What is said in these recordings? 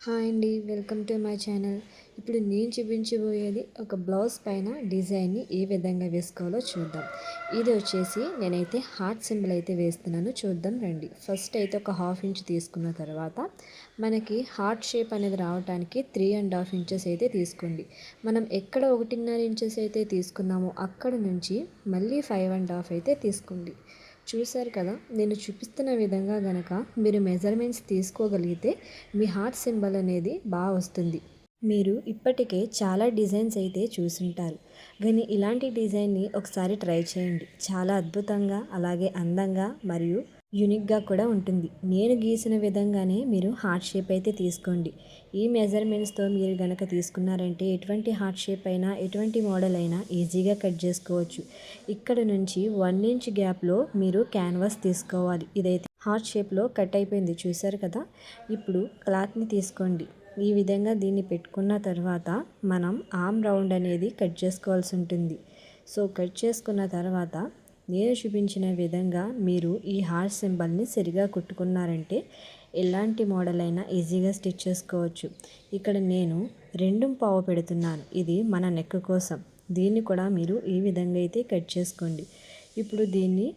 Hi అండి, welcome to my channel. ఇప్పుడు నేను చూపించబోయేది ఒక బ్లౌజ్ పైన డిజైన్ని ఏ విధంగా వేసుకోవాలో చూద్దాం. ఇది వచ్చేసి నేనైతే హార్ట్ సింబల్ అయితే వేస్తున్నాను, చూద్దాం రండి. ఫస్ట్ అయితే ఒక 1/2 ఇంచ్ తీసుకున్న తర్వాత మనకి హార్ట్ షేప్ అనేది రావడానికి 3.5 ఇంచెస్ అయితే తీసుకోండి. మనం ఎక్కడ 1.5 ఇంచెస్ అయితే తీసుకున్నామో అక్కడ నుంచి మళ్ళీ 5.5 అయితే తీసుకోండి. చూశారు కదా, నేను చూపిస్తున్న విధంగా గనక మీరు మెజర్మెంట్స్ తీసుకోగలిగితే మీ హార్ట్ సింబల్ అనేది బాగా వస్తుంది. మీరు ఇప్పటికే చాలా డిజైన్స్ అయితే చూసుంటారు, కానీ ఇలాంటి డిజైన్ని ఒకసారి ట్రై చేయండి. చాలా అద్భుతంగా, అలాగే అందంగా మరియు యూనిక్గా కూడా ఉంటుంది. నేను గీసిన విధంగానే మీరు హార్ట్ షేప్ అయితే తీసుకోండి. ఈ మెజర్మెంట్స్తో మీరు గనక తీసుకున్నారంటే ఎటువంటి హార్ట్ షేప్ అయినా, ఎటువంటి మోడల్ అయినా ఈజీగా కట్ చేసుకోవచ్చు. ఇక్కడ నుంచి 1 ఇంచ్ గ్యాప్లో మీరు క్యాన్వాస్ తీసుకోవాలి. ఇదైతే హార్ట్ షేప్లో కట్ అయిపోయింది, చూసారు కదా. ఇప్పుడు క్లాత్ని తీసుకోండి. ఈ విధంగా దీన్ని పెట్టుకున్న తర్వాత మనం ఆర్మ్ రౌండ్ అనేది కట్ చేసుకోవాల్సి ఉంటుంది. సో కట్ చేసుకున్న తర్వాత నేను చూపించిన విధంగా మీరు ఈ హార్ట్ సింబల్ని సరిగా కుట్టుకున్నారంటే ఎలాంటి మోడల్ అయినా ఈజీగా స్టిచ్ చేసుకోవచ్చు. ఇక్కడ నేను 2.5 పెడుతున్నాను, ఇది మన నెక్ కోసం. దీన్ని కూడా మీరు ఈ విధంగా అయితే కట్ చేసుకోండి. ఇప్పుడు దీన్ని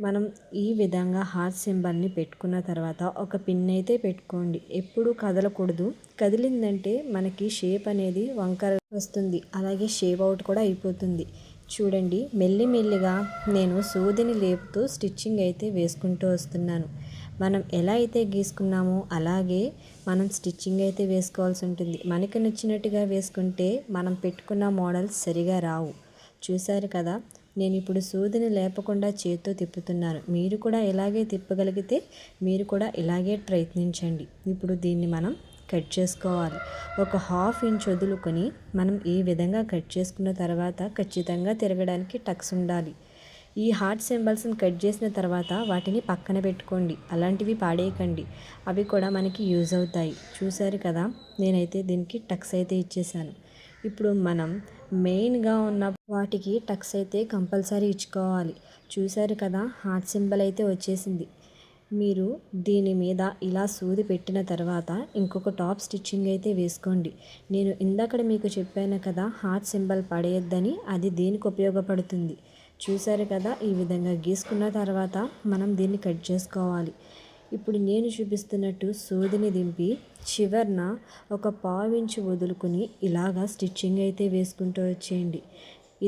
మనం ఈ విధంగా హార్ట్ సింబల్ని పెట్టుకున్న తర్వాత ఒక పిన్ అయితే పెట్టుకోండి. ఎప్పుడు కదలకూడదు, కదిలిందంటే మనకి షేప్ అనేది వంకర వస్తుంది, అలాగే షేప్ అవుట్ కూడా అయిపోతుంది. చూడండి, మెల్లిమెల్లిగా నేను సూదిని లేపుతూ స్టిచ్చింగ్ అయితే వేసుకుంటూ వస్తున్నాను. మనం ఎలా అయితే గీసుకున్నామో అలాగే మనం స్టిచ్చింగ్ అయితే వేసుకోవాల్సి ఉంటుంది. మనకి నచ్చినట్టుగా వేసుకుంటే మనం పెట్టుకున్న మోడల్స్ సరిగా రావు. చూశారు కదా, నేను ఇప్పుడు సూదిని లేపకుండా చేత్తో తిప్పుతున్నాను. మీరు కూడా ఇలాగే తిప్పగలిగితే మీరు కూడా ఇలాగే ప్రయత్నించండి. ఇప్పుడు దీన్ని మనం కట్ చేసుకోవాలి. ఒక 1/2 ఇంచ్ వదులుకొని మనం ఈ విధంగా కట్ చేసుకున్న తర్వాత ఖచ్చితంగా తిరగడానికి టక్స్ ఉండాలి. ఈ హార్ట్ సింబల్స్ని కట్ చేసిన తర్వాత వాటిని పక్కన పెట్టుకోండి, అలాంటివి పాడేయకండి, అవి కూడా మనకి యూజ్ అవుతాయి. చూశారు కదా, నేనైతే దీనికి టక్స్ అయితే ఇచ్చేసాను. ఇప్పుడు మనం మెయిన్గా ఉన్న వాటికి టక్స్ అయితే కంపల్సరీ ఇచ్చుకోవాలి. చూశారు కదా, హార్ట్ సింబల్ అయితే వచ్చేసింది. మీరు దీని మీద ఇలా సూది పెట్టిన తర్వాత ఇంకొక టాప్ స్టిచ్చింగ్ అయితే వేసుకోండి. నేను ఇందాక మీకు చెప్పాను కదా హార్ట్ సింబల్ పడేయద్దని, అది దీనికి ఉపయోగపడుతుంది. చూశారు కదా, ఈ విధంగా గీసుకున్న తర్వాత మనం దీన్ని కట్ చేసుకోవాలి. ఇప్పుడు నేను చూపిస్తున్నట్టు సూదిని దింపి చివరన ఒక 1/4 ఇంచ్ వదులుకొని ఇలాగా స్టిచ్చింగ్ అయితే వేసుకుంటూ వచ్చేయండి.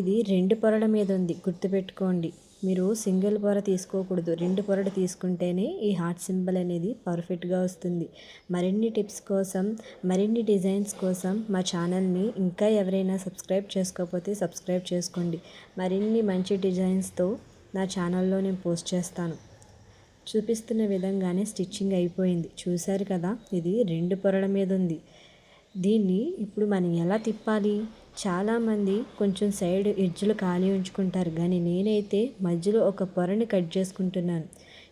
ఇది 2 పొరల మీద ఉంది, గుర్తుపెట్టుకోండి. మీరు సింగిల్ పొర తీసుకోకూడదు, 2 పొరలు తీసుకుంటేనే ఈ హార్ట్ సింబల్ అనేది పర్ఫెక్ట్గా వస్తుంది. మరిన్ని టిప్స్ కోసం, మరిన్ని డిజైన్స్ కోసం మా ఛానల్ని ఇంకా ఎవరైనా సబ్స్క్రైబ్ చేసుకోకపోతే సబ్స్క్రైబ్ చేసుకోండి. మరిన్ని మంచి డిజైన్స్తో నా ఛానల్లో నేను పోస్ట్ చేస్తాను. చూపిస్తున్న విధంగానే స్టిచ్చింగ్ అయిపోయింది. చూశారు కదా, ఇది 2 పొరల మీద ఉంది. దీన్ని ఇప్పుడు మనం ఎలా తిప్పాలి? చాలామంది కొంచెం సైడ్ ఎడ్జ్లు ఖాళీ ఉంచుకుంటారు, కానీ నేనైతే మధ్యలో ఒక పొరని కట్ చేసుకుంటున్నాను.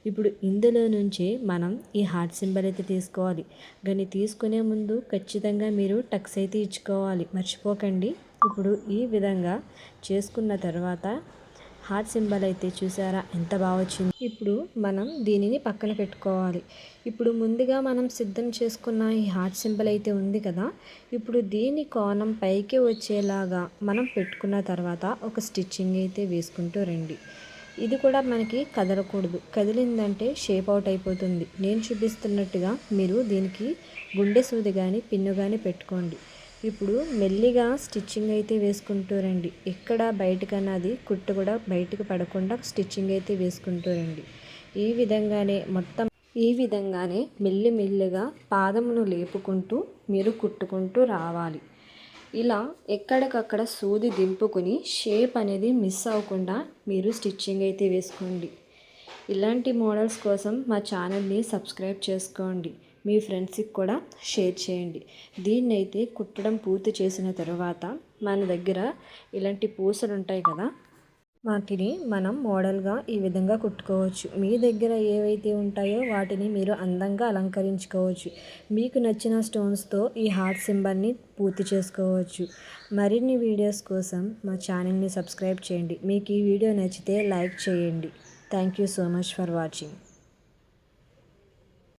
ఇప్పుడు ఇందులో నుంచే మనం ఈ హార్ట్ సింబల్ అయితే తీసుకోవాలి, కానీ తీసుకునే ముందు ఖచ్చితంగా మీరు టక్స్ అయితే ఇచ్చుకోవాలి, మర్చిపోకండి. ఇప్పుడు ఈ విధంగా చేసుకున్న తర్వాత హార్ట్ సింబల్ అయితే చూసారా ఎంత బాగా వచ్చింది. ఇప్పుడు మనం దీనిని పక్కన పెట్టుకోవాలి. ఇప్పుడు ముందుగా మనం సిద్ధం చేసుకున్న ఈ హార్ట్ సింబల్ అయితే ఉంది కదా, ఇప్పుడు దీని కోణం పైకి వచ్చేలాగా మనం పెట్టుకున్న తర్వాత ఒక స్టిచ్చింగ్ అయితే వేసుకుంటూ రండి. ఇది కూడా మనకి కదలకూడదు, కదిలిందంటే షేప్ అవుట్ అయిపోతుంది. నేను చూపిస్తున్నట్టుగా మీరు దీనికి గుండె సూది కానీ పిన్ను కానీ పెట్టుకోండి. ఇప్పుడు మెల్లిగా స్టిచ్చింగ్ అయితే వేసుకుంటూ రండి. ఎక్కడ బయటకన్నది కుట్టు కూడా బయటకు పడకుండా స్టిచ్చింగ్ అయితే వేసుకుంటూ రండి. ఈ విధంగానే మెల్లిమెల్లిగా పాదమును లేపుకుంటూ మీరు కుట్టుకుంటూ రావాలి. ఇలా ఎక్కడికక్కడ సూది దింపుకొని షేప్ అనేది మిస్ అవ్వకుండా మీరు స్టిచ్చింగ్ అయితే వేసుకోండి. ఇలాంటి మోడల్స్ కోసం మా ఛానల్ని సబ్స్క్రైబ్ చేసుకోండి, మీ ఫ్రెండ్స్కి కూడా షేర్ చేయండి. దీన్నైతే కుట్టడం పూర్తి చేసిన తర్వాత మన దగ్గర ఇలాంటి పూసలు ఉంటాయి కదా, వాటిని మనం మోడల్గా ఈ విధంగా కుట్టుకోవచ్చు. మీ దగ్గర ఏవైతే ఉంటాయో వాటిని మీరు అందంగా అలంకరించుకోవచ్చు. మీకు నచ్చిన స్టోన్స్తో ఈ హార్ట్ సింబల్ని పూర్తి చేసుకోవచ్చు. మరిన్ని వీడియోస్ కోసం మా ఛానల్ని సబ్స్క్రైబ్ చేయండి. మీకు ఈ వీడియో నచ్చితే లైక్ చేయండి. Thank you so much for watching.